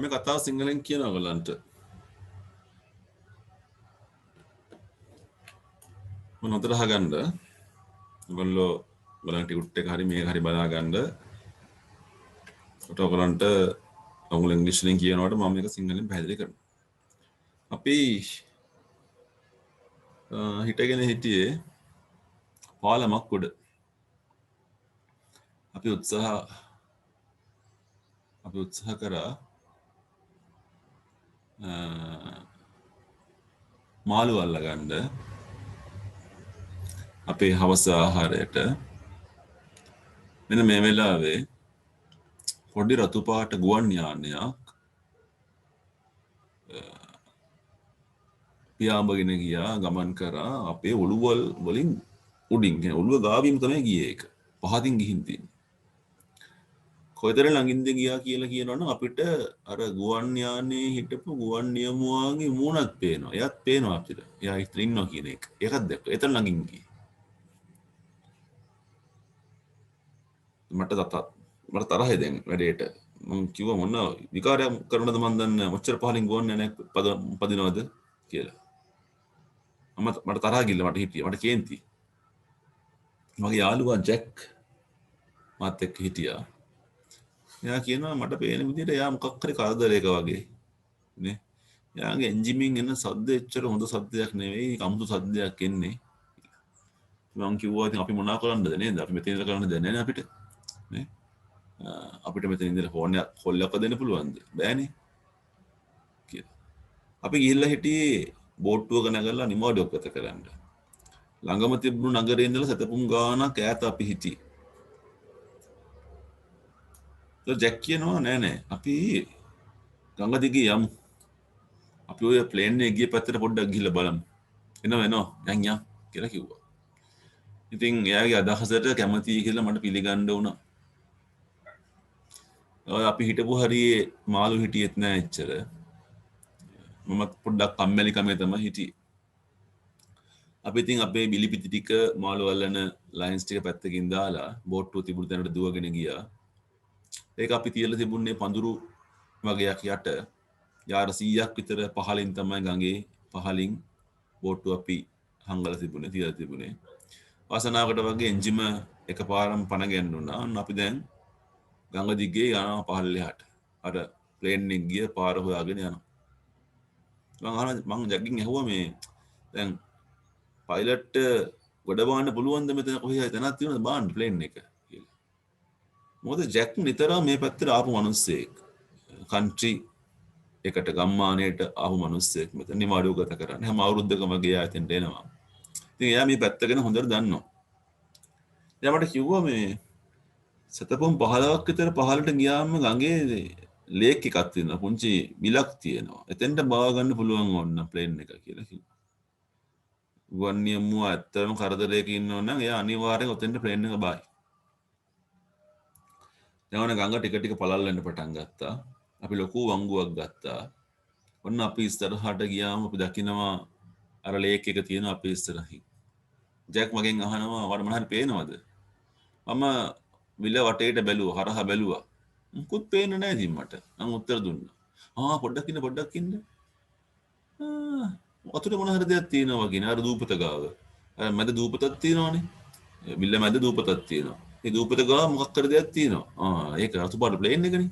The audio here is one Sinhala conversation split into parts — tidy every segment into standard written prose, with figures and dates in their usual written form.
මේ කතාව සිංහලෙන් කියනවා ඔයගලන්ට. මොන හොඳට අහගන්න. ඔයගොල්ලෝ බලන්න ටියුට් එක හරි මේක හරි බලා ගන්න. ඒකට ඔයගලන්ට ඔයගොල්ලෝ ඉංග්‍රීසි වලින් කියනකොට මම මේක සිංහලෙන් පැහැදිලි කරනවා. අපි හිටගෙන හිටියේ පාලමක් උඩ. අපි උත්සාහ කරා මාළු අල්ලගන්න අපේ හවස ආහාරයට. මෙන්න මේ වෙලාවේ පොඩි රතු පාට ගුවන් යානයක් පියාඹගෙන ගියා, ගමන් කරා අපේ ඔළුවල් වලින් උඩින්. කියන්නේ ඔළුව ගාවිම තමයි ගියේ ඒක. පහතින් ගිහින් තියෙන්නේ. කොයිතර ළඟින්ද ගියා කියලා කියනවනම් අපිට අර ගුවන් යානයේ හිටපු ගුවන් නියමුවාගේ මූණක් පේනවා. එයාත් පේනවා අපිට. එයා ඉතින් ඉන්නවා කියන එක. ඒකත් දැක්කා. එතන ළඟින් ගියේ. මට තරහයි දැන් වැඩේට. මම කිව්වා මොන විකාරයක් කරනවද මන් දන්නේ. ඔච්චර පහලින් ගුවන් යානයක් පදිනවද කියලා. මට තරහා ගිල්ල මට හිටියා. මට කේන්ති. මගේ යාළුවා ජැක් මාත් එක්ක හිටියා. එයා කියනවා මට පේන විදිහට එයා මොකක් හරි කරදරයක වගේ නේ. එයාගේ එන්ජිමින් එන සද්ද එච්චර හොඳ සද්දයක් නෙවෙයි, අමුතු සද්දයක් එන්නේ. මම කිව්වා ඉතින් අපි මොනා කරන්නද නේද? අපි මෙතන ඉඳලා කරන්න දෙන්නේ නැහැ අපිට. නේ? අපිට මෙතන ඉඳලා ෆෝන් එකක් කොල්ලක් දෙන්න පුළුවන්ද? බෑනේ. කියලා. අපි ගිහිල්ලා හිටියේ බෝට්ටුවක නැගලා නිමාඩුවක් ගත කරන්න. ළඟම තිබුණු නගරේ ඉඳලා සතපුම් ගානක් ඈත අපි හිටියේ. ජැක් කියනවා නෑ අපි ගඟ දිගේ යමු. අපි ඔය ප්ලේන් එකේ ගිය පැත්තට පොඩ්ඩක් ගිහිල්ලා බලමු. එනවා යන් කියලා කිව්වා. ඉතින් එයාගේ අදහසට කැමතියි කියලා මට පිළිගන්න වුණා. අපි හිටපු හරියේ මාළු හිටියෙත් නෑ එච්චර. මම පොඩ්ඩක් කම්මැලි කමේ තමයි හිටියේ. අපි ඉතින් අපේ බිලිපිති ටික මාළු අල්ලන ලයින්ස් ටික පැත්තකින් දාලා බෝට්ටුව තිබුණු තැනට දුවගෙන ගියා. ඒක අපි තියලා තිබුණේ පඳුරු වගේක් යට. යාර 100ක් විතර පහලින් තමයි ගඟේ පහලින් බෝට්ටුව අපි හංගලා තිබුණේ, තියලා තිබුණේ. වාසනාවකට වගේ එන්ජිම එකපාරම පණ ගැන්නුණා. අපි දැන් ගඟ දිගේ යනවා පහළට. අර ප්ලේන් එක ගිය පාර හොයාගෙන යනවා. මම ජැකින් ඇහුවා මේ දැන් පයිලට් ගොඩ බාන්න පුළුවන්ද මෙතන කොහේ හරි තැනක් තියෙනවද බාන්න ප්ලේන් එක කියලා. මොකද ජැක් නිතරම මේ පැත්තට ආපු මිනිස්සෙක්. කන්ට්‍රි එකට ගම්මානයට ආපු මිනිස්සෙක් මෙතන නිවාඩුව ගත කරන්නේ. හැම අවුරුද්දකම ගියා එතෙන්ට එනවා. ඉතින් එයා මේ පැත්ත ගැන හොඳට දන්නවා. එයා මට කිව්වා මේ සතපොම් 15ක් විතර පහළට ගියාම ගඟේ ලේක් එකක් තියෙනවා. පුංචි බිලක් තියෙනවා. එතෙන්ට බාව ගන්න පුළුවන් ඕන්න ප්ලේන් එක කියලා කිව්වා. ගුවන් නියමුව ඇත්තටම කරදරයක ඉන්නව නම් එයා අනිවාර්යෙන් ඔතෙන්ට ප්ලේන් එක බායි. දැන් ගඟ ටික පළල් වෙන්න පටන් ගත්තා. අපි ලොකු වංගුවක් ගත්තා. ඔන්න අපි ඉස්සරහට ගියාම අපි දකිනවා අර ලේක් එක තියෙනවා අපි ඉස්සරහින්. ජැක් මගෙන් අහනවා "ඔයාලට මොනවද පේනවද?" මම විල වටේට බැලුවා, හරහා බැලුවා. මුකුත් පේන්නේ නැහැ ඉතින් මට. මම උත්තර දුන්නා. පොඩ්ඩක් ඉන්න. වතුරේ මොන හරි දෙයක් තියෙනවා කියන අර දූපත ගාව. අර මැද දූපතක් තියෙනවනේ. විල මැද දූපතක් තියෙනවා. ඒ දූපත ගාව මොකක් හරි දෙයක් තියෙනවා. ඒක රතු පාට ප්ලේන් එකනේ.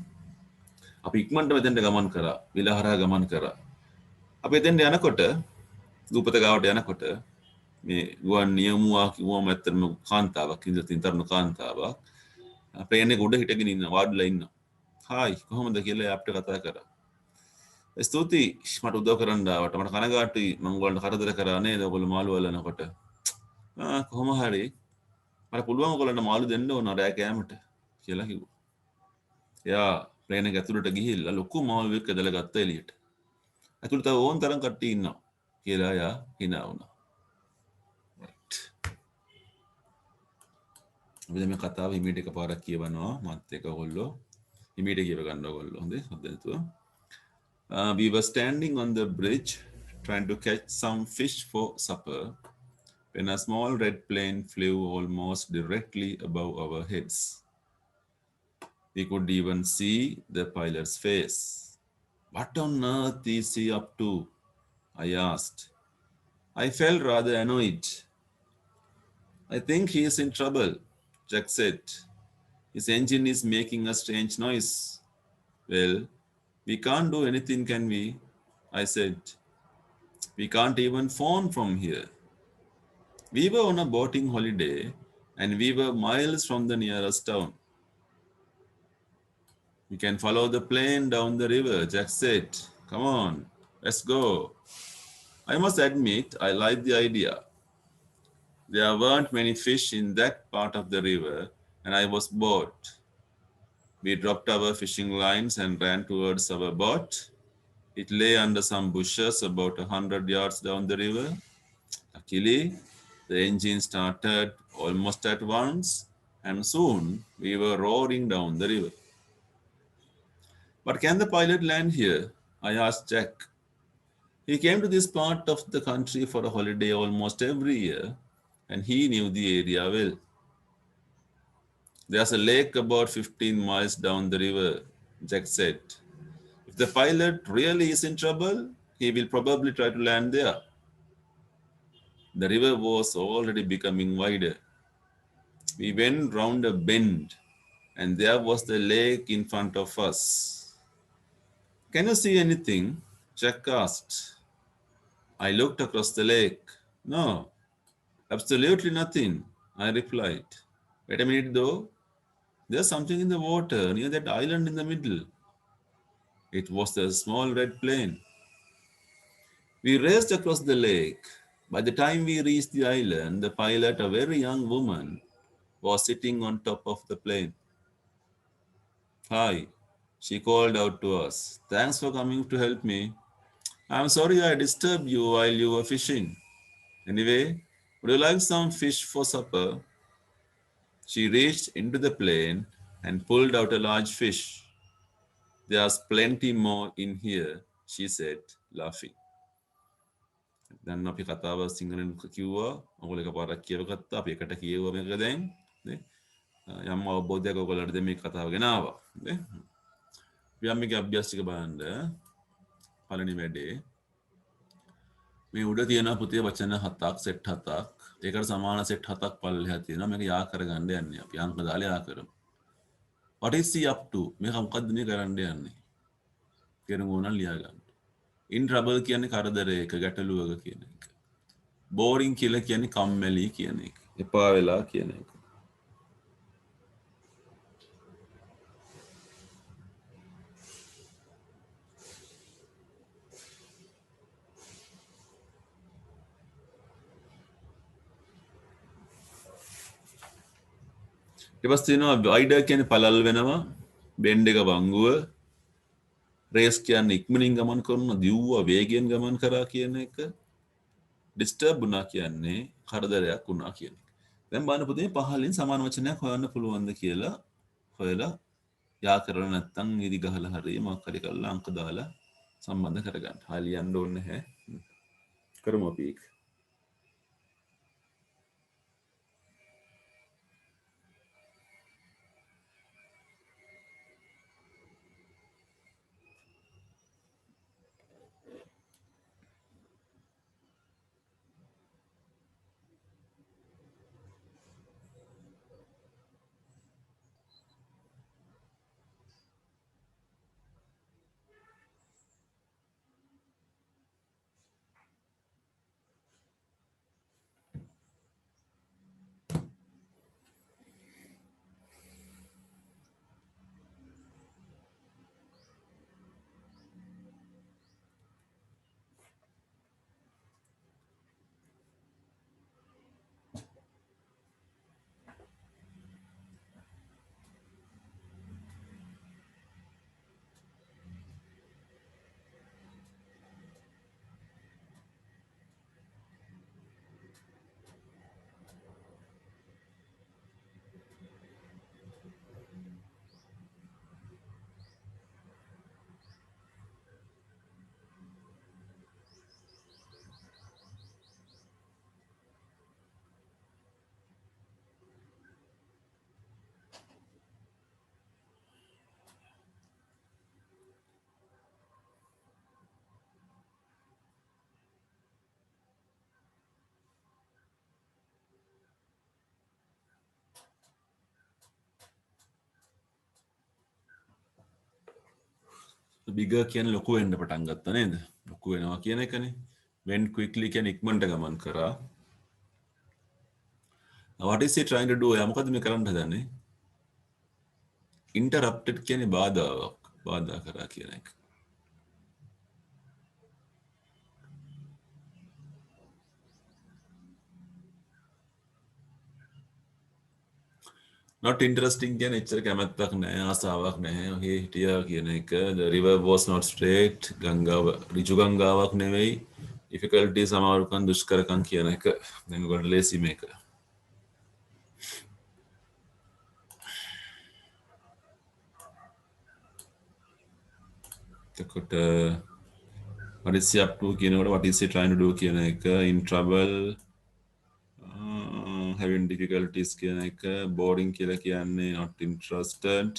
අපි ඉක්මනට මෙතෙන්ට ගමන් කරා. විල හරහා ගමන් කරා. අපි එතෙන්ට යනකොට දූපත ගාවට යනකොට මේ ගුවන් නියමුවා කිව්වම ඇත්තටම කාන්තාවක් ඉඳලා තියෙන තරුණ කාන්තාවක් ප්ලේන් එක උඩ හිටගෙන ඉන්න වාඩිලා ඉන්නවා. "හායි කොහොමද?" කියලා අපිට කතා කරා. "ස්තුතියි මට උදව් කරන්න ආවට. මට කනගාටුයි මම ඔයගොල්ලන්ට කරදර කරා නේද ඔයගොල්ලෝ මාළු අල්ලනකොට." කොහොම හරි මට පුළුවන් ඔයගොල්ලන්ට මාළු දෙන්න ඕන රෑ කෑමට කියලා කිව්වා. එයා ප්ලේන් එක ඇතුළට ගිහිල්ලා ලොකු මාළුවෙක් ඇදලා ගත්තා එළියට. ඇතුළට ඕන් තරම් කට්ටිය ඉන්නවා කියලා එයා hina වුණා. අපි දැන් මේ කතාව හිමීට එකපාරක් කියවනවා මාත් එක්ක ඔයගොල්ලෝ හිමීට කියව ගන්න ඔයගොල්ලෝ හොඳේ හොඳ නැතුව. We were standing on the bridge trying to catch some fish for supper when a small red plane flew almost directly above our heads. We could even see the pilot's face. What on earth is he up to? I asked. I felt rather annoyed. I think he is in trouble, Jack said. His engine is making a strange noise. Well, we can't do anything, can we? I said. We can't even phone from here. We were on a boating holiday and we were miles from the nearest town. We can follow the plane down the river, Jack said. Come on, let's go. I must admit, I like the idea. There weren't many fish in that part of the river, and I was bored. We dropped our fishing lines and ran towards our boat. It lay under some bushes about 100 yards down the river. Luckily, the engine started almost at once, and soon we were roaring down the river. But can the pilot land here? I asked Jack. He came to this part of the country for a holiday almost every year, and he knew the area well. There's a lake about 15 miles down the river, Jack said. If the pilot really is in trouble, he will probably try to land there. The river was already becoming wider. We went round a bend, and there was the lake in front of us. Can you see anything? Jack asked. I looked across the lake. No, absolutely nothing, I replied. Wait a minute though. There's something in the water near that island in the middle. It was the small red plane. We raced across the lake. By the time we reached the island, the pilot, a very young woman, was sitting on top of the plane. Hi, she called out to us. Thanks for coming to help me. I'm sorry I disturbed you while you were fishing. Anyway, would you like some fish for supper? She reached into the plane and pulled out a large fish. There's plenty more in here, she said, laughing. දැන් අපි කතාව සිංහලෙන් කිව්වා ඔයගොල්ලෝ එකපාරක් කියවගත්තා අපි එකට කියෙව්වා මේක දැන් නේ යම් අවබෝධයක් ඔයගොල්ලන්ට දැන් මේ කතාව ගෙනාවා නේ අපි යම් මේකේ අභ්‍යාස ටික බලන්න පළවෙනි වැඩේ මේ උඩ තියෙන පුතේ වචන හතක් සෙට් හතක් ඒකට සමාන සෙට් හතක් පල්ලෙහා තියෙනවා මේක යා කරගන්න යන්නේ අපි අංක දාලා යා කරමු what is he up to මේක මොකද්ද මේ කරන්න යන්නේ තේරුම් ගන්න ලියා ගන්න in trouble කියන්නේ කරදරයක ගැටලුවක කියන එක බෝරින් කියලා කියන්නේ කම්මැලි කියන එක. එපා වෙලා කියන එක. ඊට පස්සේ තියෙනවා වයිඩර් කියන්නේ පළල් වෙනවා. බෙන්ඩ් එක වංගුව. රේස් කියන්නේ ඉක්මනින් ගමන් කරන දිව්වා වේගයෙන් ගමන් කරා කියන එක. ඩිස්ටර්බ් වුණා කියන්නේ කරදරයක් වුණා කියන එක. දැන් බලන්න පුතේ පහලින් සමාන වචනයක් හොයන්න පුළුවන්ද කියලා හොයලා යා කරලා නැත්නම් ඉරි ගහලා හරි මොකක් හරි කරලා අංක දාලා සම්බන්ධ කරගන්න. හාලි යන්න ඕනේ නැහැ. කරමු අපි ඒක. bigger කියන ලොකු වෙන්න පටන් ගත්තා නේද? ලොකු වෙනවා කියන එකනේ. went quickly කියන ඉක්මනට ගමන් කරා. what is he trying to do? එයා මොකද මේ කරන්න හදන්නේ? interrupted කියන්නේ බාධාවක්. බාධා කරා කියන එක. not interesting කියන්නේ එච්චර කැමැත්තක් නැහැ, ආසාවක් නැහැ. ඔහේ හිටියා කියන එක. the river was not straight. ගංගාව ඍජු ගංගාවක් නෙවෙයි. difficulties අමාරුකම් දුෂ්කරකම් කියන එක. දැන් ඔයගොල්ලෝ ලේසි මේක. එතකොට what is he up to කියනකොට what is he trying to do කියන එක. in trouble, having difficulties කියන එක. boring කියලා කියන්නේ not interested.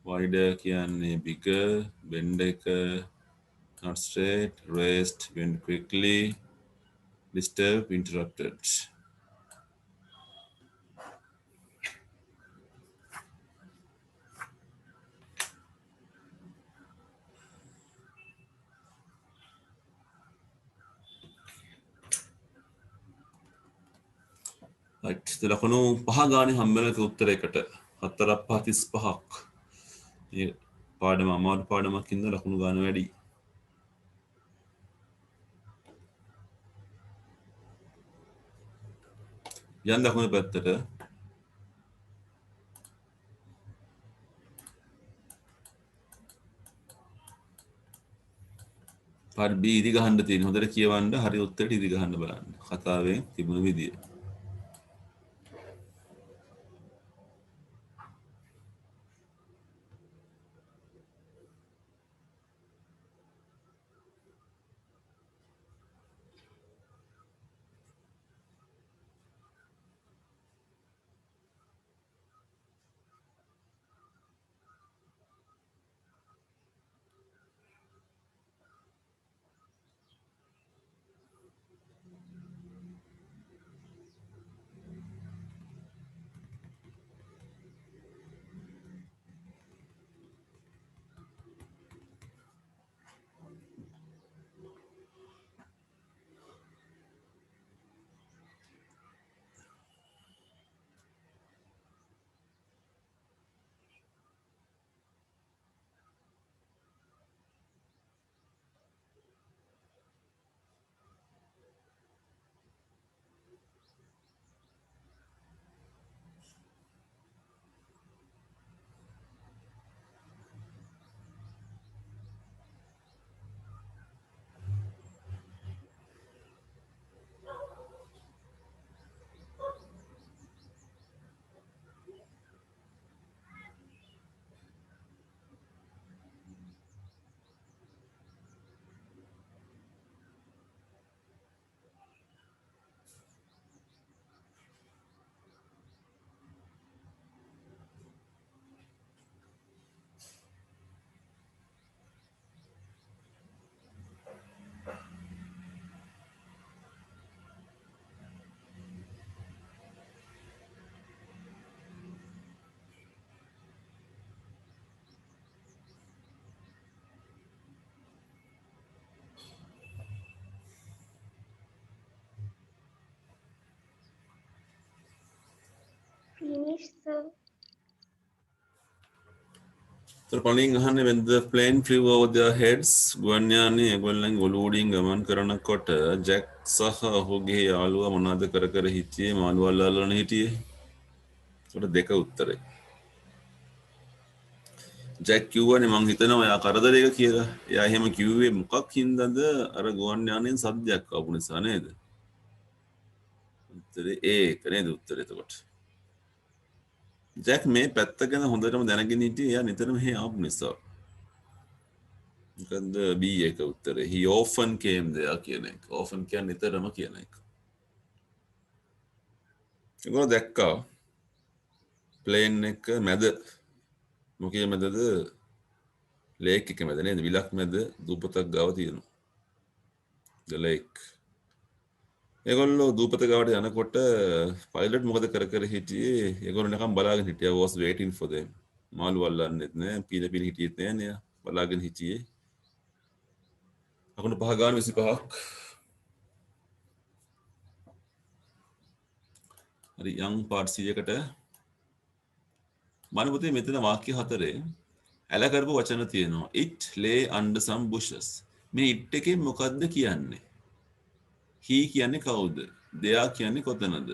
wider කියන්නේ bigger. bend එක not straight. rest, bend quickly. disturb, interrupted. right. ලකුණු 5 ගානේ හම්බෙන උත්තරයකට 4.35ක්. මේ පාඩම අමාරු පාඩමක් ඉඳ ලකුණු ගාන වැඩි. යන් දකුණු පැත්තට පාඩ B ඉදි ගහන්න තියෙන. හොඳට කියවන්න, හරි උත්තරට ඉදි ගහන්න බලන්න. කතාවේ තිබුණු විදිය. Finish, sir. So පළවෙනි අහන්නේ when the plane flew over their heads. ගුවන් යානය ඒගොල්ලන්ගේ ඔළුව උඩින් ගමන් කරනකොට ජැක් සහ ඔහුගේ යාළුවා මොනවද කර කර හිටියේ? මාළු අල්ලගෙන හිටියේ. ඒකට දෙක උත්තරේ. ජැක් කිව්වනේ මං හිතනවා එයා කරදරයක කියලා. එයා එහෙම කිව්වේ මොකක් හින්දාද? අර ගුවන් යානයෙන් සද්දයක් ආපු නිසා නේද? උත්තරේ ඒක නේද උත්තරේ එතකොට. ජැක් මේ පැත්ත ගැන හොඳටම දැනගෙන හිටියේ එයා නිතරම මෙහෙ ආපු නිසා. මොකද B එක උත්තරේ. he often came there කියන එක. often කියන්නේ නිතරම කියන එක. ඒගොල්ලෝ දැක්කා ප්ලේන් එක මැද මොකේ මැදද? ලේක් එක මැද නේද? විලක් මැද දූපතක් ගාව තියෙනවා. the lake. ඒගොල්ලෝ දූපත ගාවට යනකොට පයිලට් මොකද කර කර හිටියේ? ඒගොල්ලෝ නිකන් බලාගෙන හිටියා. was waiting for them. මාළු අල්ලන්නෙත් නෑ, පීල පීල හිටියෙත් නෑ නේ. බලාගෙන හිටියේ. ලකුණු 5 ගාන 25ක්. හරි යම් පාර්ට් 100කට මම පුතේ මෙතන වාක්‍ය 4 ඇල කරපු වචන තියෙනවා. it lay under some bushes. මේ it එකේ මොකද්ද කියන්නේ? he කියන්නේ කවුද? they කියන්නේ කොතනද?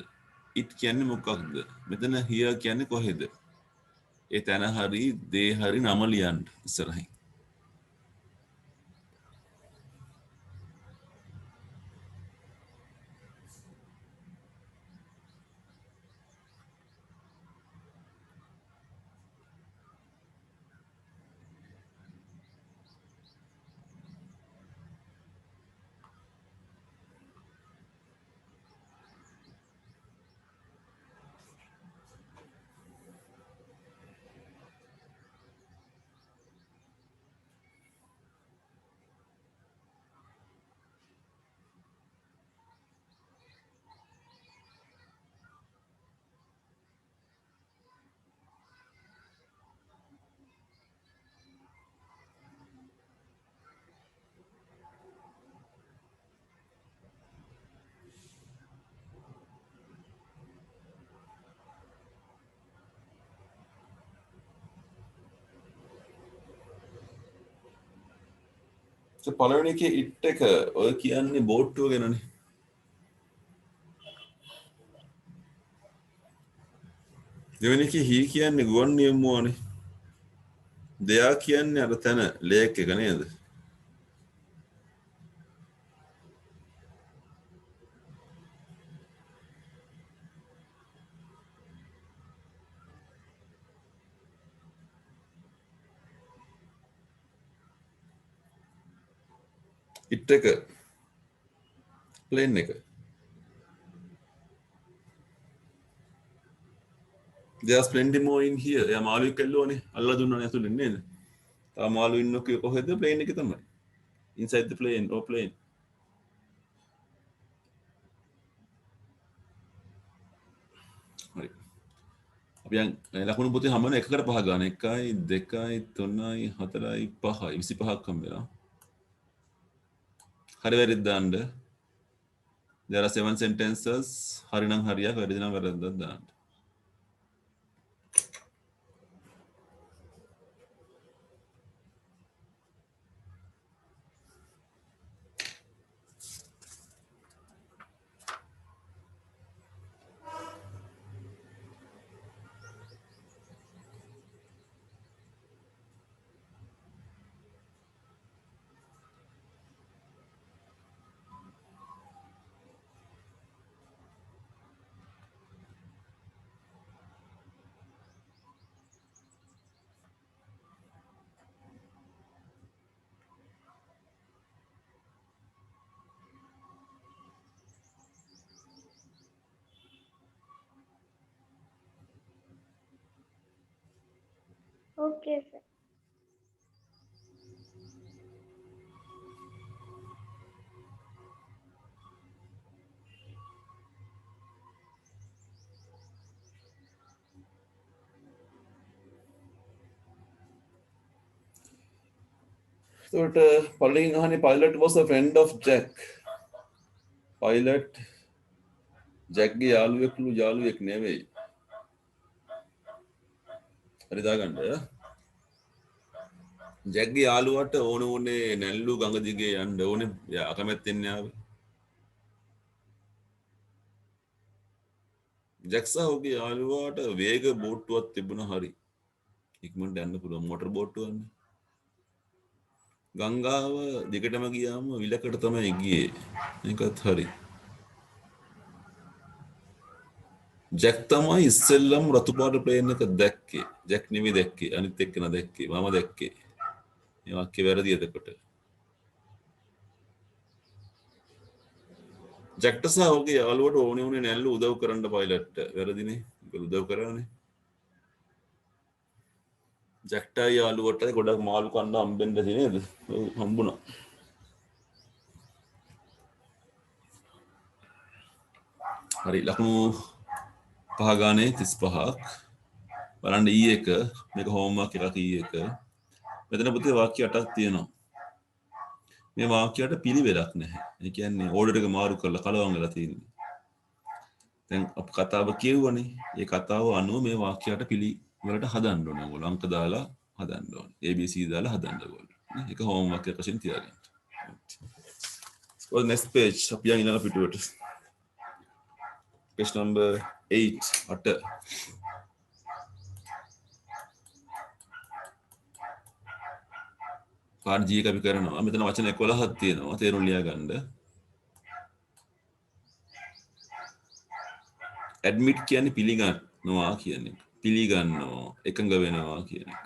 it කියන්නේ මොකක්ද? මෙතන here කියන්නේ කොහෙද? ඒ තැන හරි they හරි නම ලියන්න ඉස්සරහින්. පළවෙනි එකේ it එක ඔය කියන්නේ බෝට්ටුව ගැනනේ. දෙවෙනි එකේ he කියන්නේ ගුවන් නියමුවනේ. they කියන්නේ අර තැන ලේක් එක නේද? it එක plane එක there's plenty more in here. එයා මාළුවෙක් ඇල්ලුවානේ. අල්ලලා දුන්නානේ ඇතුලෙන් නේද? තා මාළු ඉන්නකෝ කොහෙද? plane එකේ තමයි. inside the plane or plane. හරි. අපි යන් ලකුණු පොතේ හැම වෙලාවෙම එකකට 5 ගන්න. 1යි 2යි 3යි 4යි 5යි 25ක් හම්බ වෙනවා. හරි වැරද්ද දාන්න. there are 7 sentences. හරි නම් හරියක්, වැරදි නම් වැරද්දක් දාන්න. Okay, sir. එතකොට පළවෙනි අහන්නේ pilot was a friend of Jack. pilot ජැක්ගේ යාළුවෙක් නෙවෙයි. හරි දාගන්න. ජැක්ගේ යාළුවාට ඕනේ නැල්ලු ගඟ දිගේ යන්න ඕනේ. යා අකමැත්තෙන් ආවේ. ජැක්සා ඔහුගේ යාළුවාට වේග බෝට්ටුවක් තිබුණා හරි. ඉක්මනට යන්න පුළුවන් මොටර් බෝට්ටුවන්නේ. ගංගාව දිගටම ගියාම විලකට තමයි ගියේ. මේකත් හරි. ජැක් තමයි ඉස්සෙල්ලම රතු පාට ප්ලේන් එක දැක්කේ. ජැක් නෙමෙයි දැක්කේ. අනිත් එක්කෙනා දැක්කේ. මම දැක්කේ. මේ වාක්‍ය වැරදි එතකොට. ජැක්ට සහ ඔහුගේ යාළුවට ඕනේ වුණේ නැල්ලු උදව් කරන්න පයිලට්ට. වැරදිනේ. ඒක උදව් කරානේ. ජැක්ටයි යාළුවටයි ගොඩක් මාළු කන්න හම්බෙන්න ඇති නේද? ඔව් හම්බුණා. හරි ලකුණු 5 ගානේ 35ක්. බලන්න E1 මේක හෝම්වර්ක් එකක් E1. මෙතන පුතේ වාක්‍ය 8ක් තියෙනවා. මේ වාක්‍යයට පිළිවෙලක් නැහැ. ඒ කියන්නේ ඕඩර් එක මාරු කරලා කලවම් වෙලා තියෙන්නේ. දැන් අප කතාව කියවනේ. ඒ කතාව අනුව මේ වාක්‍යයට පිළිවෙලට හදන්න ඕන. ඕගොල්ලෝ අංක දාලා හදන්න ඕන. ABC දාලා හදන්න ඕන. ඒක හෝම්වර්ක් එකක් වශයෙන් තියාගන්න. So next page අපි යන් ඊළඟ පිටුවට. Page number 8 පාඩ G එක අපි කරනවා. මෙතන වචන 11ක් තියෙනවා. තේරුම් ලියා ගන්න. ඇඩ්මිට් කියන්නේ පිළිගන්නවා කියන එක. පිළිගන්නවා, එකඟ වෙනවා කියන එක.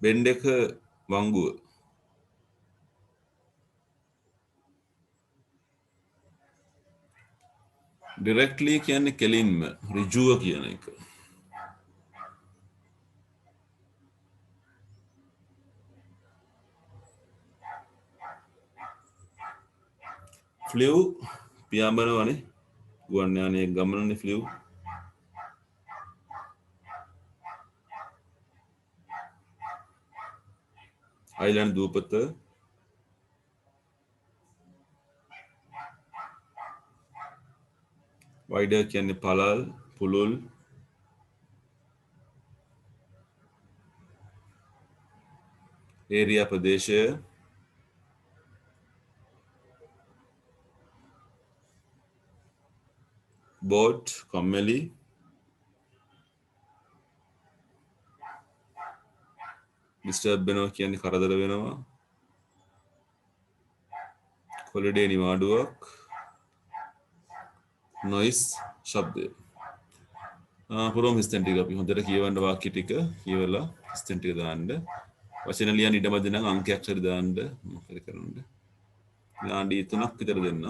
බෙන්ඩ් එක වංගුව. ඩිරෙක්ට්ලි කියන්නේ කෙලින්ම, ඍජුව කියන එක. ෆ්ලිව් පියාඹනවනේ. ගුවන් යානයක ගමනනේ ෆ්ලිව්. අයිලන්ඩ් දූපත. වයිඩර් කියන්නේ පළල්, පුළුල්. ඒරියා ප්‍රදේශය. බෝට් කම්මැලි. ඩිස්ටර්බ් වෙනවා කියන්නේ කරදර වෙනවා. හොලිඩේ නිවාඩුවක්. නොයිස් ශබ්දය. පුරවම් හිස්තැන් ටික අපි හොඳට කියවන්න වාක්‍ය ටික කියවලා හිස්තැන් ටික දාන්න. වචන ලියන්න ඉඩමදි නම් අංකයක් හරි දාන්න මොකද කරන්න. විනාඩි 3ක් විතර දෙන්න.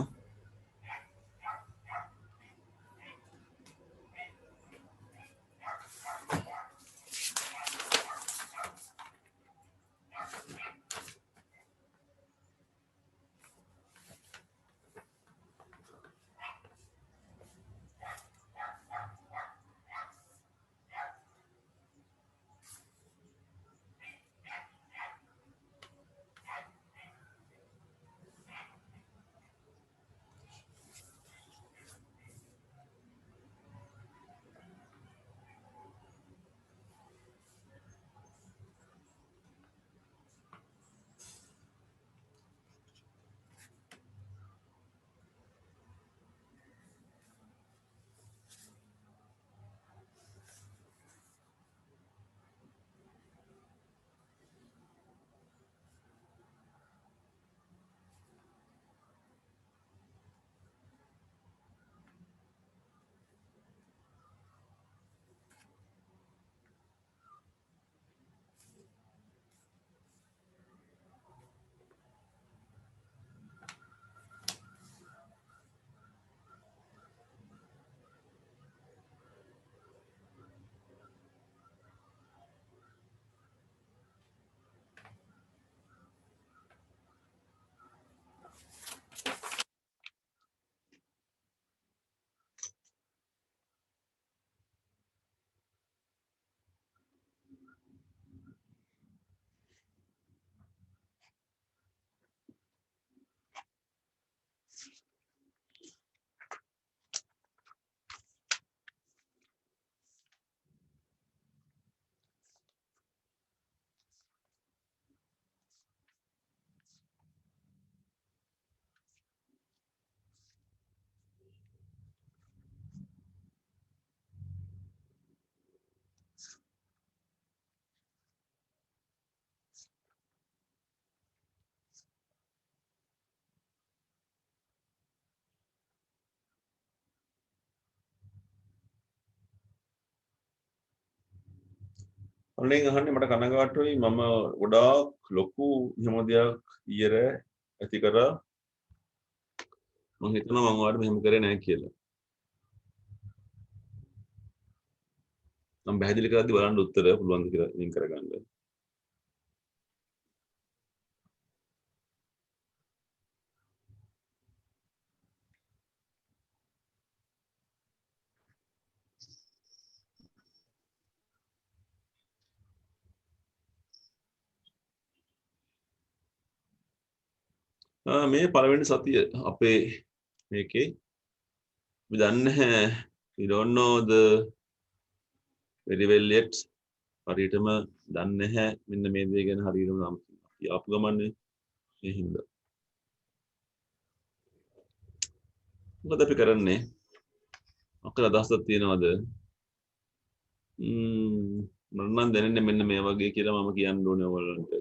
ඔන්ලයින් අහන්නේ මට කනගාටුයි මම ගොඩාක් ලොකු එහෙම දෙයක් ඊයර ඇති කරා මම හිතනවා මම ඔයාලට මෙහෙම කරේ නැහැ කියලා. මම පැහැදිලි කරද්දි බලන්න උත්තර පුළුවන් ද කියලා ලින්ක් කරගන්න. මේ පළවෙනි සතිය අපේ මේකේ we done we don't know the very well yet හරියටම දන්නේ නැහැ මෙන්න මේ දේ ගැන හරියටම අපි ආපු ගමන්නේ ඒ හින්දා මොකද අපි කරන්නේ අපේ අදහසක් තියෙනවද මම නම් දැනෙන්නේ මෙන්න මේ වගේ කියලා මම කියන්න ඕනේ ඔයගොල්ලන්ට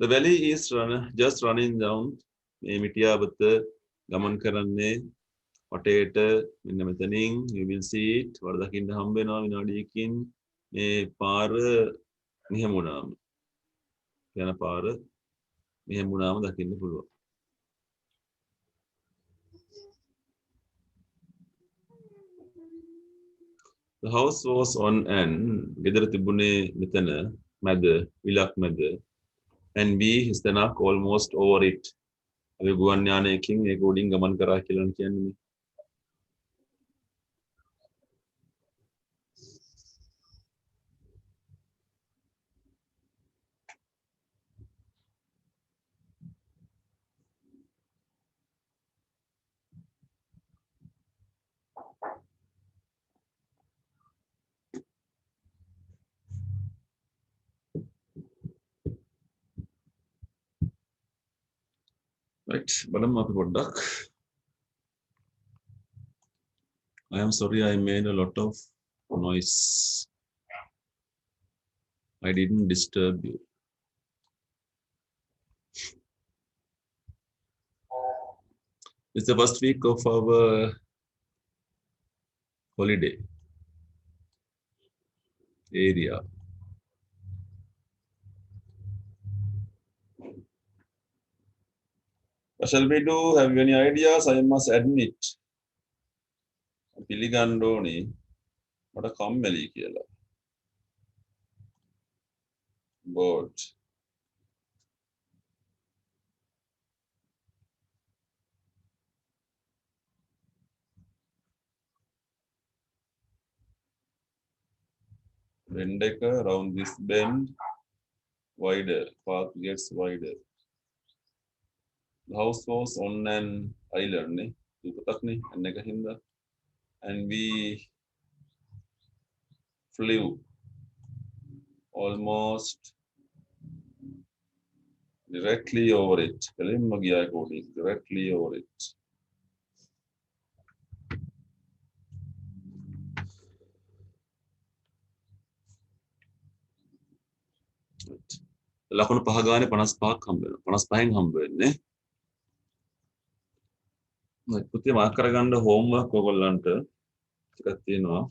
The valley is just running down මේ මිටියාවත ගමන් කරන්නේ වටේට මෙන්න මෙතනින් you will see it වල දකින්න හම්බ වෙනවා විනාඩියකින් මේ පාර මෙහෙම වුණාම යන පාර මෙහෙම වුණාම දකින්න පුළුවන් The house was on an ගෙදර තිබුණේ මෙතන මැද විලක් මැද and we හිස්තනක් almost over it අපි ගුවන් යානයකින් ඒක උඩින් ගමන් කරා කියලා කියන්නේ right බලමු අපි පොඩ්ඩක් I am sorry I made a lot of noise I didn't disturb you It's the first week of our holiday area What shall we do? Have you any ideas? I must admit. පිළිගන්න ඕනේ මට කම්මැලි කියලා. Bored. Bend around this bend wider. Path gets wider. The house was on an island, ne? And we flew almost directly over it. Directly over it. ලකුණු පහ ගානේ 55ක් හම්බ වෙනවා 55න් හම්බ වෙන්නේ පුතේ මාක් කරගන්න හෝම්වර්ක් ඔයගොල්ලන්ට ටිකක් තියෙනවා